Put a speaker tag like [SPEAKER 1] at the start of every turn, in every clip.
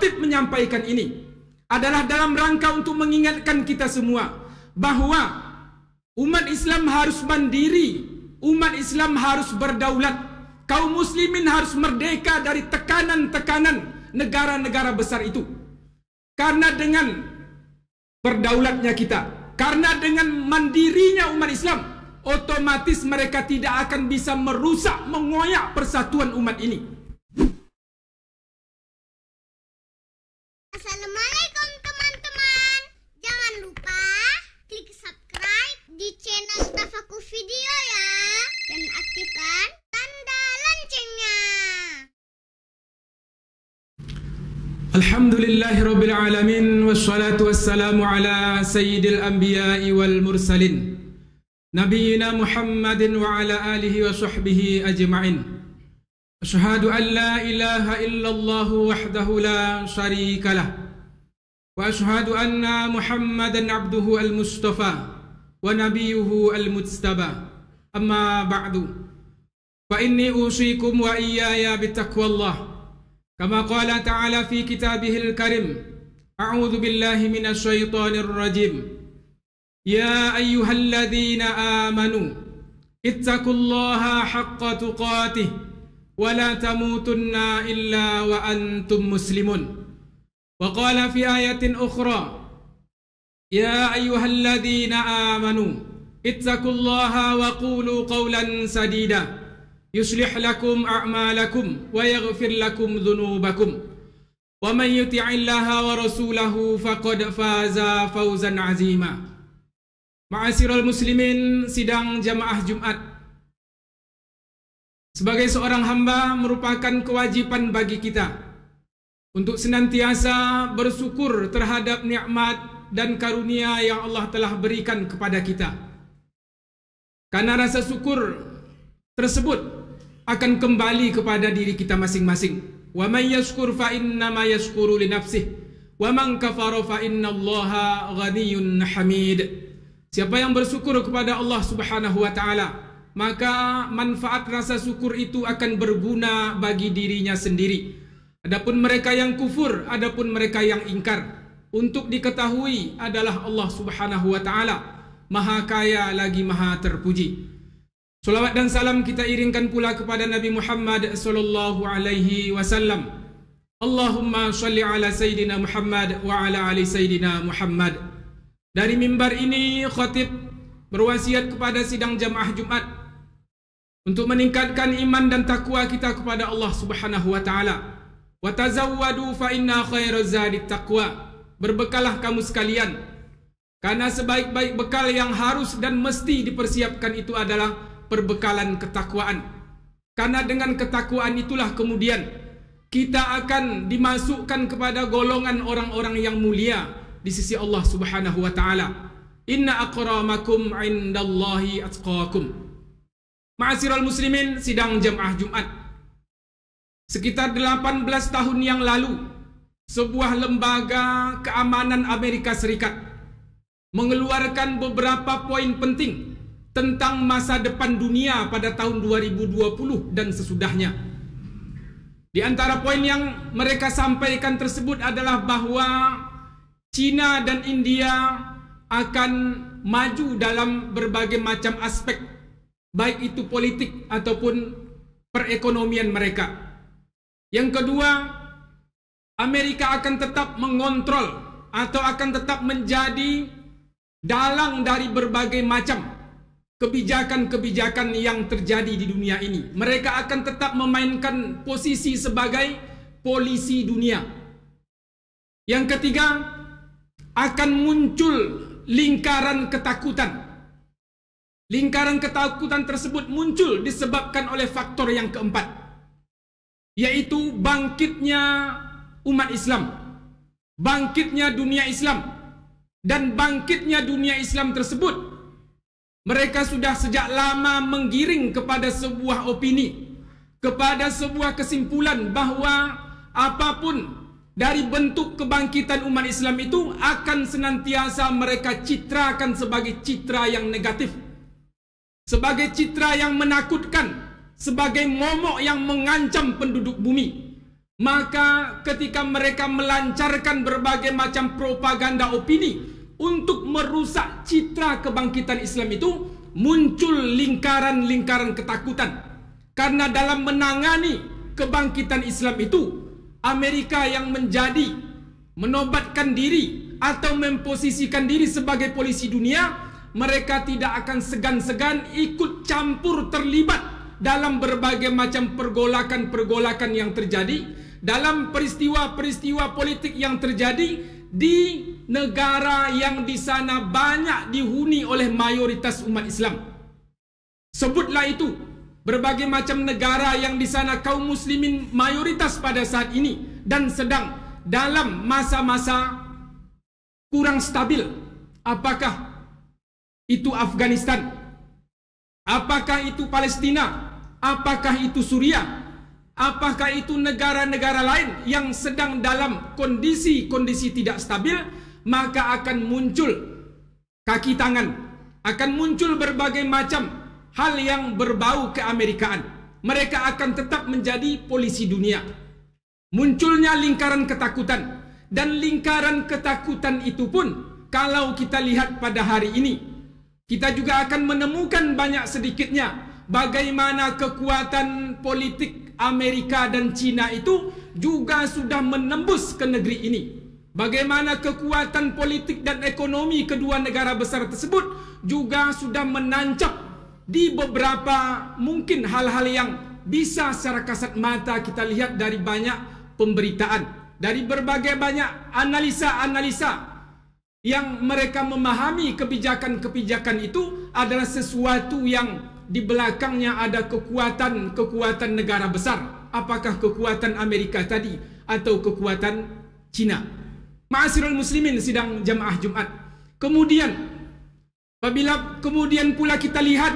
[SPEAKER 1] khatib menyampaikan ini adalah dalam rangka untuk mengingatkan kita semua bahwa umat Islam harus mandiri, umat Islam harus berdaulat, kaum muslimin harus merdeka dari tekanan-tekanan negara-negara besar itu. Karena dengan berdaulatnya kita, karena dengan mandirinya umat Islam, otomatis mereka tidak akan bisa merusak, mengoyak persatuan umat ini.
[SPEAKER 2] Assalamualaikum teman-teman. Jangan lupa klik subscribe di channel Tafakur Video ya, dan aktifkan tanda loncengnya.
[SPEAKER 1] Alhamdulillahirabbil alamin, wassalatu wassalamu ala sayyidil anbiya'i wal mursalin nabiyina Muhammadin wa ala alihi wa sahbihi ajma'in. Asyhadu an la ilaha illallah wahdahu la syarika lah wa asyhadu anna Muhammadan abduhu al-mustafa wa nabiyuhu al-mujtaba. Amma ba'du, fa inni usikum wa iyaya bitaqwallah kama qala ta'ala fi kitabihil karim. A'udzu billahi minasy syaithanir rajim. Ya ayyuhalladzina amanu ittaqullaha haqqa tuqatih wa la tamutunna illa wa antum muslimun. Wa qala fi ayatin ukhra, ya ayyuhalladzina amanu ittaqullaha wa qulu qawlan sadida yuslih lakum a'malakum wa yaghfir lakum dhunubakum wa man yuti'illaha wa rasulahu faqad faza fawzan azima. Ma'asyiral muslimin, sidang jamaah Jumat sebagai seorang hamba merupakan kewajiban bagi kita untuk senantiasa bersyukur terhadap nikmat dan karunia yang Allah telah berikan kepada kita. Karena rasa syukur tersebut akan kembali kepada diri kita masing-masing. Wa man yashkur fa innama yashkuru li nafsihi wa man kafara fa innallaha ghaniyyun hamid. Siapa yang bersyukur kepada Allah Subhanahu wa taala, maka manfaat rasa syukur itu akan berguna bagi dirinya sendiri. Adapun mereka yang kufur, adapun mereka yang ingkar, untuk diketahui adalah Allah Subhanahu wa taala Maha Kaya lagi Maha Terpuji. Salawat dan salam kita iringkan pula kepada Nabi Muhammad sallallahu alaihi wasallam. Allahumma shalli ala Sayyidina Muhammad wa ala ali Sayyidina Muhammad. Dari mimbar ini khatib berwasiat kepada sidang jamaah Jumat untuk meningkatkan iman dan takwa kita kepada Allah Subhanahu wa taala. Wa tazawwadu fa inna khairaz zadit taqwa. Berbekalah kamu sekalian, karena sebaik-baik bekal yang harus dan mesti dipersiapkan itu adalah perbekalan ketakwaan. Karena dengan ketakwaan itulah kemudian kita akan dimasukkan kepada golongan orang-orang yang mulia di sisi Allah Subhanahu wa taala. Inna akramakum indallahi atqakum. Ma'asyiral muslimin, sidang jamaah Jumat. Sekitar 18 tahun yang lalu, sebuah lembaga keamanan Amerika Serikat mengeluarkan beberapa poin penting tentang masa depan dunia pada tahun 2020 dan sesudahnya. Di antara poin yang mereka sampaikan tersebut adalah bahwa China dan India akan maju dalam berbagai macam aspek, baik itu politik ataupun perekonomian mereka. Yang kedua, Amerika akan tetap mengontrol atau akan tetap menjadi dalang dari berbagai macam kebijakan-kebijakan yang terjadi di dunia ini. Mereka akan tetap memainkan posisi sebagai polisi dunia. Yang ketiga, akan muncul lingkaran ketakutan. Lingkaran ketakutan tersebut muncul disebabkan oleh faktor yang keempat, yaitu bangkitnya umat Islam, bangkitnya dunia Islam. Dan bangkitnya dunia Islam tersebut, mereka sudah sejak lama menggiring kepada sebuah opini, kepada sebuah kesimpulan bahwa apapun dari bentuk kebangkitan umat Islam itu akan senantiasa mereka citrakan sebagai citra yang negatif, sebagai citra yang menakutkan, sebagai momok yang mengancam penduduk bumi. Maka ketika mereka melancarkan berbagai macam propaganda opini untuk merusak citra kebangkitan Islam itu, muncul lingkaran-lingkaran ketakutan. Karena dalam menangani kebangkitan Islam itu, Amerika yang menobatkan diri atau memposisikan diri sebagai polisi dunia, mereka tidak akan segan-segan ikut campur terlibat dalam berbagai macam pergolakan-pergolakan yang terjadi, dalam peristiwa-peristiwa politik yang terjadi di negara yang di sana banyak dihuni oleh mayoritas umat Islam. Sebutlah itu, berbagai macam negara yang di sana kaum muslimin mayoritas pada saat ini dan sedang dalam masa-masa kurang stabil. Apakah itu Afghanistan? Apakah itu Palestina? Apakah itu Suriah? Apakah itu negara-negara lain yang sedang dalam kondisi-kondisi tidak stabil? Maka akan muncul kaki tangan, akan muncul berbagai macam hal yang berbau keamerikaan. Mereka akan tetap menjadi polisi dunia. Munculnya lingkaran ketakutan, dan lingkaran ketakutan itu pun kalau kita lihat pada hari ini, kita juga akan menemukan banyak sedikitnya bagaimana kekuatan politik Amerika dan Cina itu juga sudah menembus ke negeri ini. Bagaimana kekuatan politik dan ekonomi kedua negara besar tersebut juga sudah menancap di beberapa mungkin hal-hal yang bisa secara kasat mata kita lihat dari banyak pemberitaan, dari berbagai banyak analisa-analisa yang mereka memahami kebijakan-kebijakan itu adalah sesuatu yang di belakangnya ada kekuatan negara besar. Apakah kekuatan Amerika tadi atau kekuatan Cina? Ma'asyiral muslimin sidang jamaah Jumat. Kemudian apabila kemudian pula kita lihat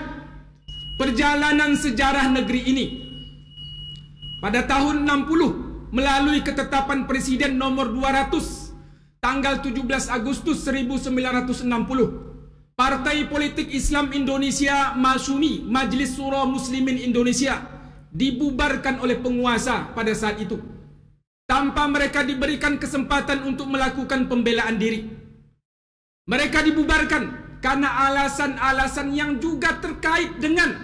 [SPEAKER 1] perjalanan sejarah negeri ini, pada tahun 60 melalui ketetapan Presiden nomor 200 tanggal 17 Agustus 1960, Partai Politik Islam Indonesia Masyumi, Majelis Syura Muslimin Indonesia, dibubarkan oleh penguasa pada saat itu tanpa mereka diberikan kesempatan untuk melakukan pembelaan diri. Mereka dibubarkan karena alasan-alasan yang juga terkait dengan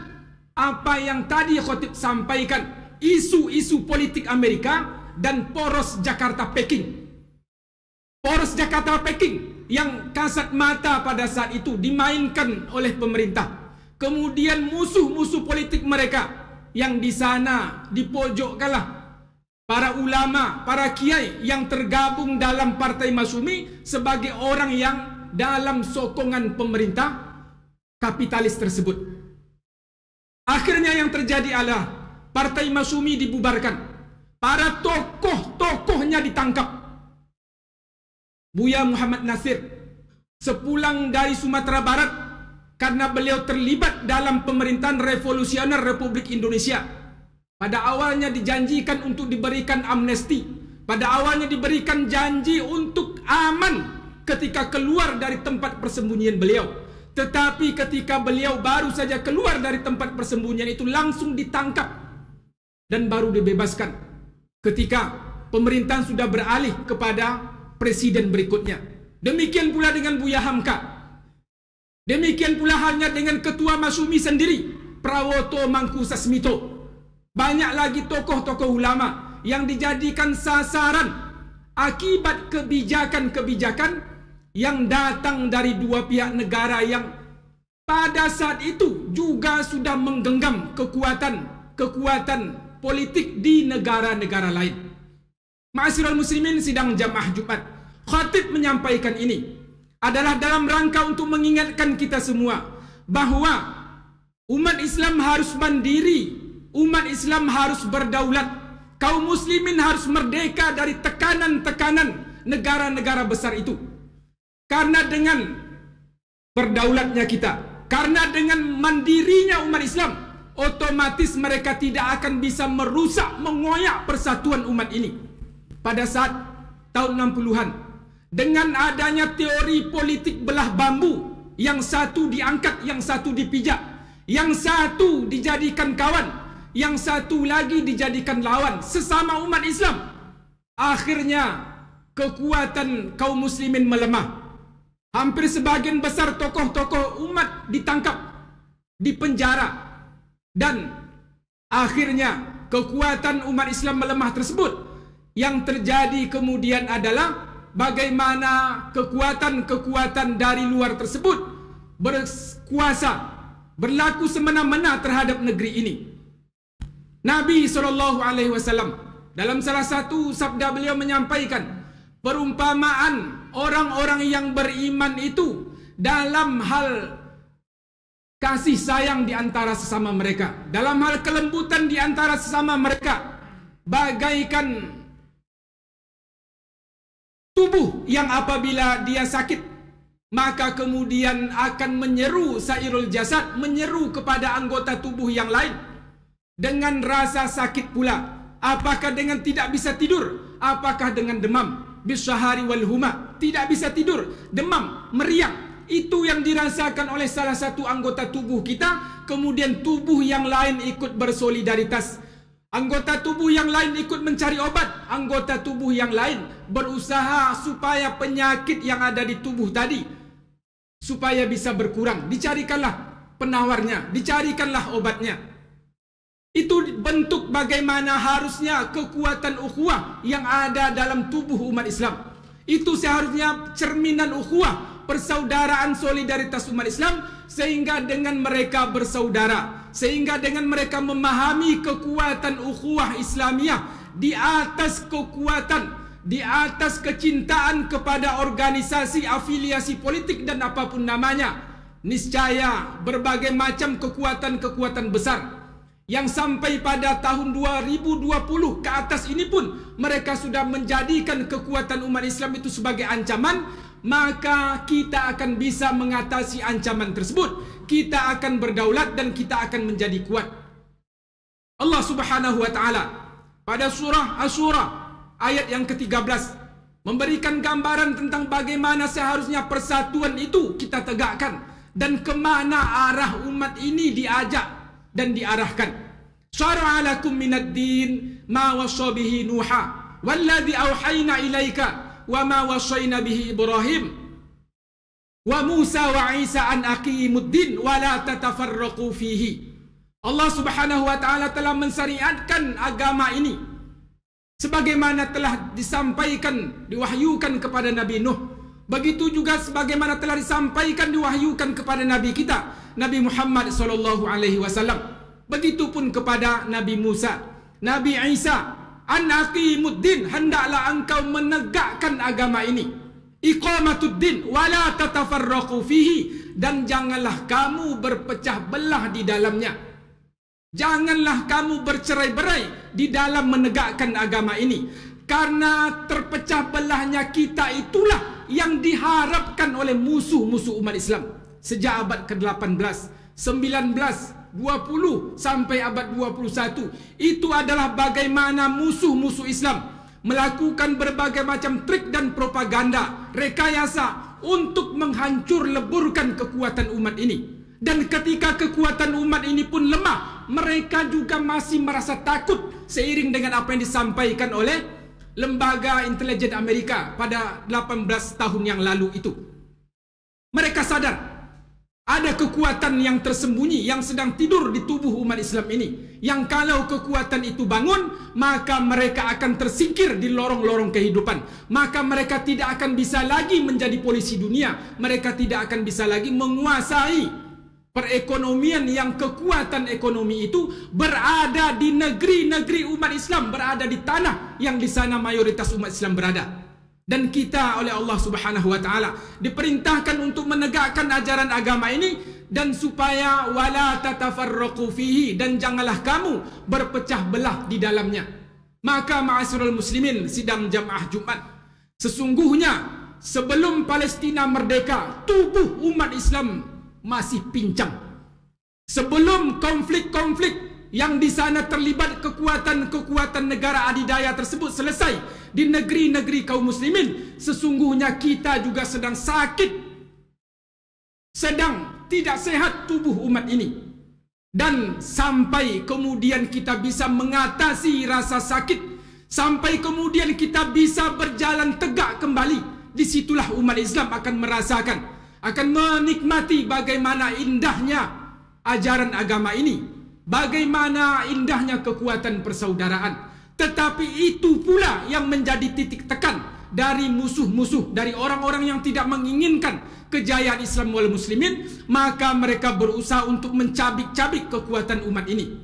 [SPEAKER 1] apa yang tadi khotib sampaikan, isu-isu politik Amerika dan poros Jakarta-Peking. Poros Jakarta-Peking yang kasat mata pada saat itu dimainkan oleh pemerintah. Kemudian musuh-musuh politik mereka yang di sana dipojokkanlah para ulama, para kiai yang tergabung dalam Partai Masyumi sebagai orang yang dalam sokongan pemerintah kapitalis tersebut. Akhirnya yang terjadi adalah Partai Masyumi dibubarkan. Para tokoh-tokohnya ditangkap. Buya Muhammad Nasir sepulang dari Sumatera Barat karena beliau terlibat dalam pemerintahan revolusioner Republik Indonesia. Pada awalnya dijanjikan untuk diberikan amnesti. Pada awalnya diberikan janji untuk aman ketika keluar dari tempat persembunyian beliau. Tetapi ketika beliau baru saja keluar dari tempat persembunyian itu langsung ditangkap dan baru dibebaskan ketika pemerintahan sudah beralih kepada presiden berikutnya. Demikian pula dengan Buya Hamka. Demikian pula halnya dengan Ketua Masyumi sendiri, Prawoto Mangkusasmito. Banyak lagi tokoh-tokoh ulama yang dijadikan sasaran akibat kebijakan-kebijakan yang datang dari dua pihak negara yang pada saat itu juga sudah menggenggam kekuatan politik di negara-negara lain. Ma'asyiral muslimin sidang jamaah Jumat, khatib menyampaikan ini adalah dalam rangka untuk mengingatkan kita semua bahwa umat Islam harus mandiri, umat Islam harus berdaulat, kaum muslimin harus merdeka dari tekanan-tekanan negara-negara besar itu. Karena dengan berdaulatnya kita, karena dengan mandirinya umat Islam, otomatis mereka tidak akan bisa merusak, mengoyak persatuan umat ini. Pada saat tahun 60-an, dengan adanya teori politik belah bambu, yang satu diangkat, yang satu dipijak, yang satu dijadikan kawan, yang satu lagi dijadikan lawan sesama umat Islam. Akhirnya kekuatan kaum muslimin melemah. Hampir sebagian besar tokoh-tokoh umat ditangkap, dipenjara, dan akhirnya kekuatan umat Islam melemah tersebut. Yang terjadi kemudian adalah bagaimana kekuatan-kekuatan dari luar tersebut berkuasa, berlaku semena-mena terhadap negeri ini. Nabi SAW dalam salah satu sabda beliau menyampaikan perumpamaan orang-orang yang beriman itu dalam hal kasih sayang di antara sesama mereka, dalam hal kelembutan di antara sesama mereka, bagaikan tubuh yang apabila dia sakit maka kemudian akan menyeru sairul jasad, menyeru kepada anggota tubuh yang lain dengan rasa sakit pula. Apakah dengan tidak bisa tidur? Apakah dengan demam? Bisyahari wal huma, tidak bisa tidur, demam, meriang. Itu yang dirasakan oleh salah satu anggota tubuh kita. Kemudian tubuh yang lain ikut bersolidaritas. Anggota tubuh yang lain ikut mencari obat. Anggota tubuh yang lain berusaha supaya penyakit yang ada di tubuh tadi supaya bisa berkurang. Dicarikanlah penawarnya, dicarikanlah obatnya. Itu bentuk bagaimana harusnya kekuatan ukhuwah yang ada dalam tubuh umat Islam. Itu seharusnya cerminan ukhuwah, persaudaraan, solidaritas umat Islam, sehingga dengan mereka bersaudara, sehingga dengan mereka memahami kekuatan ukhuwah Islamiyah di atas kekuatan, di atas kecintaan kepada organisasi, afiliasi politik dan apapun namanya. Niscaya berbagai macam kekuatan-kekuatan besar yang sampai pada tahun 2020 ke atas ini pun mereka sudah menjadikan kekuatan umat Islam itu sebagai ancaman, maka kita akan bisa mengatasi ancaman tersebut. Kita akan berdaulat dan kita akan menjadi kuat. Allah Subhanahu wa taala pada surah Asy-Syura ayat yang ke-13 memberikan gambaran tentang bagaimana seharusnya persatuan itu kita tegakkan dan kemana arah umat ini diajak dan diarahkan. Syara'a lakum minad din ma wassa bihi Nuha walladzi auhayna ilaika wa ma wassayna bihi Ibrahim wa Musa wa Isa an aqimuddin wa la tatafarraqu fihi. Allah Subhanahu wa taala telah mensyariatkan agama ini sebagaimana telah disampaikan, diwahyukan kepada Nabi Nuh. Begitu juga sebagaimana telah disampaikan, diwahyukan kepada Nabi kita Nabi Muhammad SAW. Begitupun kepada Nabi Musa, Nabi Isa, an aqimuddin, hendaklah engkau menegakkan agama ini, iqamatuddin wala tatafarraqu fihi, dan janganlah kamu berpecah belah di dalamnya. Janganlah kamu bercerai-berai di dalam menegakkan agama ini, karena terpecah belahnya kita itulah yang diharapkan oleh musuh-musuh umat Islam sejak abad ke-18, 19, 20 sampai abad 21. Itu adalah bagaimana musuh-musuh Islam melakukan berbagai macam trik dan propaganda, rekayasa untuk menghancur leburkan kekuatan umat ini. Dan ketika kekuatan umat ini pun lemah, mereka juga masih merasa takut seiring dengan apa yang disampaikan oleh lembaga intelijen Amerika pada 18 tahun yang lalu itu. Mereka sadar ada kekuatan yang tersembunyi yang sedang tidur di tubuh umat Islam ini, yang kalau kekuatan itu bangun, maka mereka akan tersingkir di lorong-lorong kehidupan. Maka mereka tidak akan bisa lagi menjadi polisi dunia. Mereka tidak akan bisa lagi menguasai perekonomian, yang kekuatan ekonomi itu berada di negeri-negeri umat Islam, berada di tanah yang di sana mayoritas umat Islam berada. Dan kita oleh Allah Subhanahu wa taala diperintahkan untuk menegakkan ajaran agama ini, dan supaya wala tatafarraqu fihi, dan janganlah kamu berpecah belah di dalamnya. Maka ma'asyiral muslimin sidang jamaah Jumat, sesungguhnya sebelum Palestina merdeka, tubuh umat Islam masih pincang. Sebelum konflik-konflik yang di sana terlibat kekuatan-kekuatan negara adidaya tersebut selesai di negeri-negeri kaum muslimin, sesungguhnya kita juga sedang sakit, sedang tidak sehat tubuh umat ini. Dan sampai kemudian kita bisa mengatasi rasa sakit, sampai kemudian kita bisa berjalan tegak kembali, disitulah umat Islam akan merasakan, akan menikmati bagaimana indahnya ajaran agama ini, bagaimana indahnya kekuatan persaudaraan. Tetapi itu pula yang menjadi titik tekan dari musuh-musuh, dari orang-orang yang tidak menginginkan kejayaan Islam wal muslimin. Maka mereka berusaha untuk mencabik-cabik kekuatan umat ini.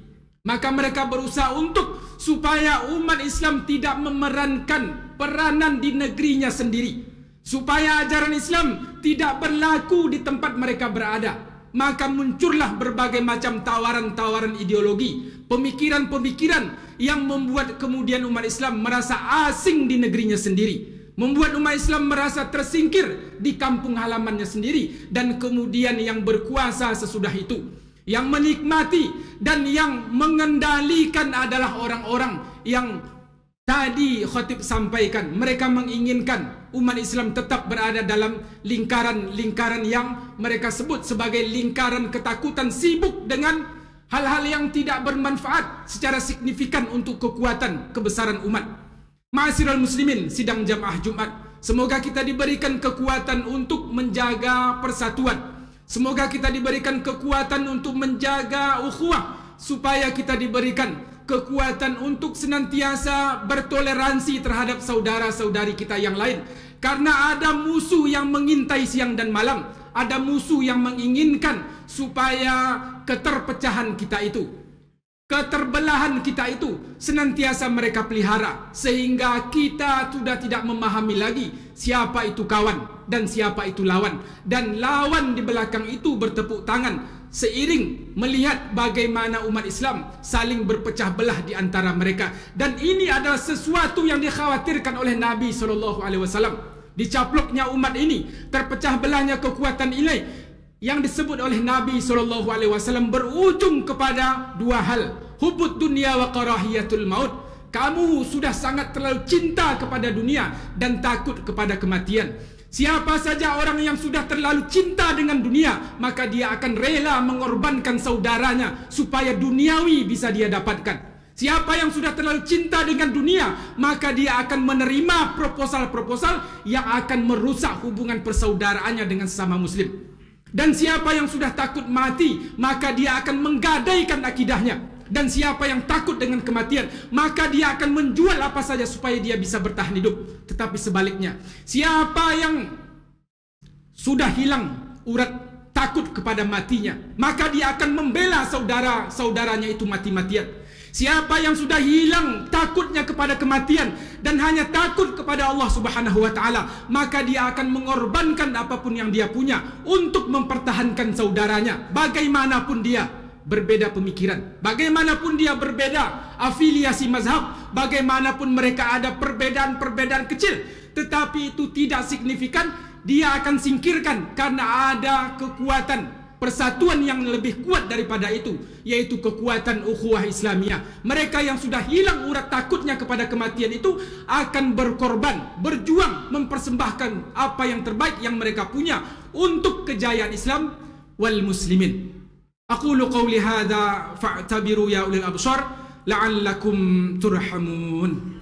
[SPEAKER 1] Maka mereka berusaha untuk supaya umat Islam tidak memerankan peranan di negerinya sendiri, supaya ajaran Islam tidak berlaku di tempat mereka berada. Maka muncullah berbagai macam tawaran-tawaran ideologi, pemikiran-pemikiran yang membuat kemudian umat Islam merasa asing di negerinya sendiri, membuat umat Islam merasa tersingkir di kampung halamannya sendiri. Dan kemudian yang berkuasa sesudah itu, yang menikmati dan yang mengendalikan adalah orang-orang yang tadi khatib sampaikan. Mereka menginginkan umat Islam tetap berada dalam lingkaran-lingkaran yang mereka sebut sebagai lingkaran ketakutan, sibuk dengan hal-hal yang tidak bermanfaat secara signifikan untuk kekuatan kebesaran umat. Ma'asyiral muslimin, sidang jamaah Jumat, semoga kita diberikan kekuatan untuk menjaga persatuan. Semoga kita diberikan kekuatan untuk menjaga ukhuwah, supaya kita diberikan kekuatan untuk senantiasa bertoleransi terhadap saudara-saudari kita yang lain. Karena ada musuh yang mengintai siang dan malam, ada musuh yang menginginkan supaya keterpecahan kita itu, keterbelahan kita itu senantiasa mereka pelihara, sehingga kita sudah tidak memahami lagi siapa itu kawan dan siapa itu lawan. Dan lawan di belakang itu bertepuk tangan seiring melihat bagaimana umat Islam saling berpecah belah di antara mereka. Dan ini adalah sesuatu yang dikhawatirkan oleh Nabi SAW. Dicaploknya umat ini, terpecah belahnya kekuatan ini, yang disebut oleh Nabi SAW berujung kepada dua hal: hubud dunia wa karahiyatul maut. Kamu sudah sangat terlalu cinta kepada dunia dan takut kepada kematian. Siapa saja orang yang sudah terlalu cinta dengan dunia, maka dia akan rela mengorbankan saudaranya supaya duniawi bisa dia dapatkan. Siapa yang sudah terlalu cinta dengan dunia, maka dia akan menerima proposal-proposal yang akan merusak hubungan persaudaraannya dengan sesama muslim. Dan siapa yang sudah takut mati, maka dia akan menggadaikan akidahnya. Dan siapa yang takut dengan kematian, maka dia akan menjual apa saja supaya dia bisa bertahan hidup. Tetapi sebaliknya, siapa yang sudah hilang urat takut kepada matinya, maka dia akan membela saudara-saudaranya itu mati-matian. Siapa yang sudah hilang takutnya kepada kematian dan hanya takut kepada Allah Subhanahu wa taala, maka dia akan mengorbankan apapun yang dia punya untuk mempertahankan saudaranya, bagaimanapun dia berbeda pemikiran, bagaimanapun dia berbeda afiliasi mazhab, bagaimanapun mereka ada perbedaan-perbedaan kecil, tetapi itu tidak signifikan, dia akan singkirkan karena ada kekuatan persatuan yang lebih kuat daripada itu, yaitu kekuatan ukhuwah Islamiyah. Mereka yang sudah hilang urat takutnya kepada kematian itu akan berkorban, berjuang, mempersembahkan apa yang terbaik yang mereka punya untuk kejayaan Islam wal muslimin. Aqulu qawli hadha fa'tabiru ya ulil absar la'allakum turhamun.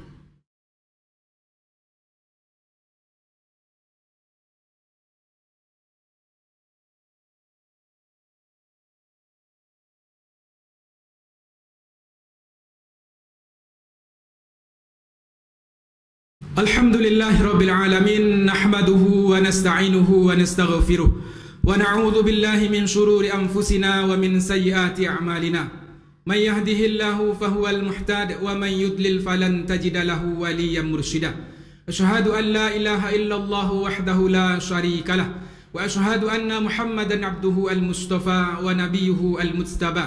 [SPEAKER 1] Alhamdulillahi rabbil alamin, nahmaduhu wa nasta'inuhu wa nastaghfiruh. ونعوذ بالله من شرور أنفسنا ومن سيئات أعمالنا من يهده الله فهو المهتد ومن يضلل فلن تجد له وليا مرشدا أشهد أن لا إله إلا الله وحده لا شريك له وأشهد أن محمدا عبده المصطفى ونبيه المجتبى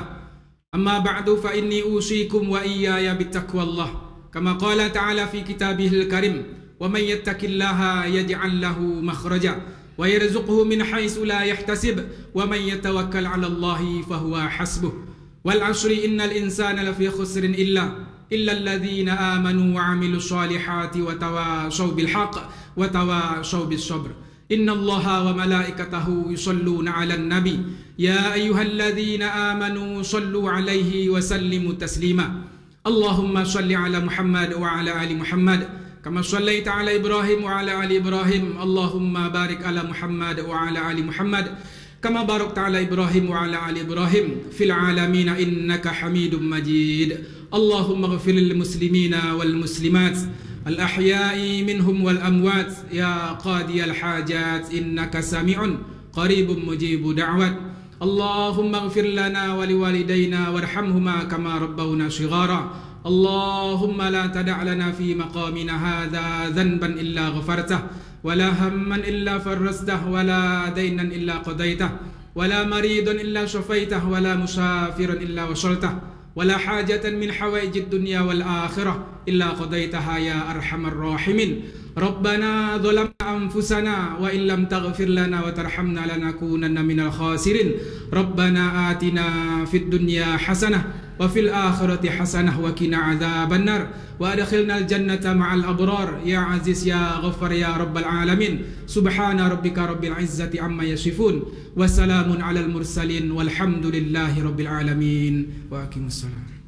[SPEAKER 1] أما بعد فإني أوصيكم وإياي بتقوى الله كما قال تعالى في كتابه الكريم ومن يتق الله يجعل له مخرجا ويرزقه من حيث لا يحتسب ومن يتوكل على الله فهو حسبه والعشر إن الإنسان لفي خسر إلا الذين آمنوا وعملوا الصالحات وتواصوا بالحق وتواصوا بالصبر. Innallaha wa malaikatahu yusholluna 'alan nabi ya ayyuhalladzina amanu shollu 'alaihi wa sallimu taslima. Allahumma shalli 'ala Muhammad wa 'ala ali Muhammad kama shallaita 'ala Ibrahim wa 'ala ali Ibrahim. Allahumma barik 'ala Muhammad wa 'ala ali Muhammad kama barakta 'ala Ibrahim wa 'ala ali Ibrahim fil 'alamin innaka Hamidum Majid. Allahumma ighfir lil muslimina wal muslimat al-ahya'i minhum wal amwat ya qadiyal hajat innaka sami'un qaribun mujibu da'wat. Allahumma ighfir lana wa liwalidayna warhamhuma kama rabbawna shighara. Allahumma la tada' lana fi maqamina hadha dhanban illa ghafartah ولا هما إلا فرجته ولا دينا إلا قضيته ولا مريضا إلا شفيته ولا مسافرا إلا وصلته ولا حاجة من حوائج الدنيا والآخرة إلا قضيتها يا أرحم الراحمين. ربنا ظلمنا أنفسنا وإن لم تغفر لنا وترحمنا لنكونن من الخاسرين. ربنا آتنا في الدنيا حسنة وفي الآخرة حسنة وقنا عذاب النار وأدخلنا الجنة مع الأبرار يا عزيز يا غفار يا رب العالمين. سبحان ربك رب العزة عما يصفون وسلام على المرسلين والحمد لله رب العالمين وأقم الصلاة.